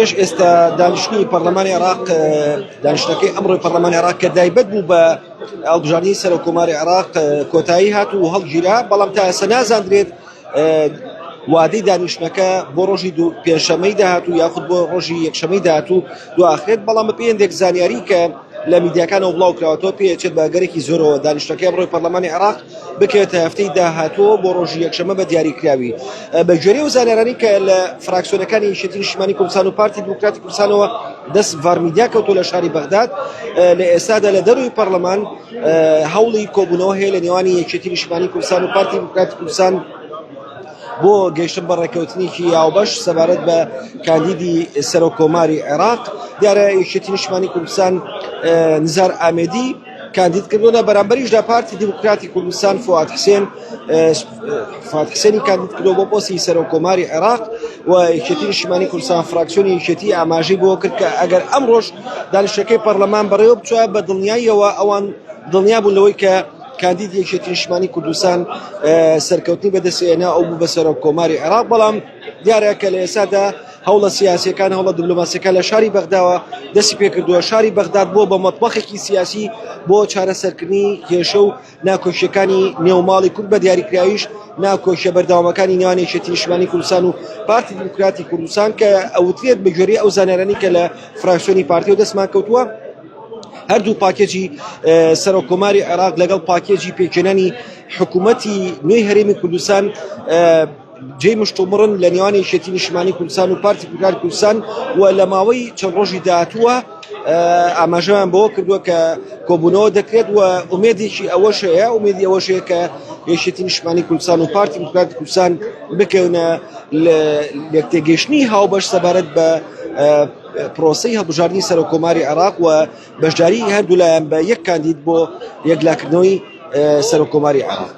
ئێستا دانیشتنی پەرلەمانی عێراق دانیشتنەکەی ئەمڕۆی پەرلەمانی عێراق کە دایبەت بوو بە هەڵبژاردننی سەرۆکۆماری عێراق کۆتایی هات و هەڵگیرا، بەڵام تا ئێستا نازانرێت وادەی دانیشتنەکە بۆ ڕۆژی پێنجشەممەی داهاتوو یاخود بۆ ڕۆژی یەکشەممەی داهاتوو دواخرێت، بەڵام بە پێیەندێک زانیاری کە لە میدیاکانەوە بڵاو کراوەتەوە پێچێت بەگەرێکی زۆرەوە دانیشتەکەی ئەمڕۆی پەرلەمانی عێراق بکرێتە هەفتەی داهاتووە بۆ ڕۆژی یەکشەممە بە دیاریکراوی بە گوێرەی و زانیارانی کە لە فراکسیۆنەکانی یەکێتی نیشتیمانی کوردستان و پارتی دیموکراتی کوردستانەوە دەست ڤارمیدیا کەوتۆ لە شاری بەغداد، لە ئێستادا لە دەروی پەرلەمان هەوڵی کۆبوونەوە هەیە لە نێوانی یەکێتی نیشتیمانی کوردستان و پارتی دیموکراتی کوردستان بۆ گەیشتن بە ڕێکەوتنێکی یاوبەش سەبارەت بە کاندیدی سەرۆکۆماری عێراق. دیارە یەکێتی نیشتیمانی کوردستان نزار ئامێدی کاندید کردوونە، بەرامبەریشدا پارتی دیموکراتی کوردستان فواد حسێنی کاندید کردو بۆ پۆستی سەرۆکۆماری عێراق و یەکێتی نیشتیمانی کوردستان فراکسیۆنی یەکێتی ئاماژەی بۆ کرد کە ئەگەر ئەمڕۆژ دانیشتەکەی پەرلەمان بەڕێوە بچووە بە دڵنیاییەوە ئەوان دڵنیا بوون لەوەی کە کاندید یەکێتی نیشتیمانی کوردستان سەرکەوتنی بەدەستهێنا ئەو بوو بە سەرۆکۆماری عێراق. بەڵام دیارە کە لە ئێستادا هەوڵە سیاسیەکان هەوڵە دیبلۆماسیەکان لە شاری بەغداوە دەستی پێکردووە، شاری بەغداد بۆ بە مەتبەخێکی سیاسی بۆ چارەسەرکردنی کێشە و ناکۆشیەکانی نێوماڵی کورد بە دیاریکراویش ناکۆشیە بەردەوامەکانی نێوان یەکێتی نیشتیمانی کوردستان و پارتی دیموکراتی کوردستان کە ئەوترێت بە گوێرەی ئەو زانیارانی کە لە فراکسیۆنی پارتیەوە دەستمان کەوتووە هەردوو پاکێجی سەرۆکۆماری عێراق لەگەڵ پاکێجی پێکهێنانی حکوومەتی نوێی هەرێمی کوردستان جێی مشتومڕن لە نێوانی یەکێتی نیشتیمانی کوردستان و پارتی دیموکراتی کوردستان و لە ماوەی چەند ڕۆژی داهاتووە ئاماژەمان بەوە کردووە کە کۆبوونەوە دەکرێت و ئومێدێکی ئەوەش هەیە، ئومێدی ئەوەش هەیە کە یەکێتی نیشتیمانی کوردستان و پارتی دیموکراتی کوردستان بکەونە یەکتێگەیشتنی هاوبەش سەبارەت بە پرۆسەی هەڵبژاردننی سەرۆکۆماری عێراق و بەشداری هەردوو لایەن بە یەک کاندید بۆ یەکلاکردنەوەی سەرۆکۆماری عێراق.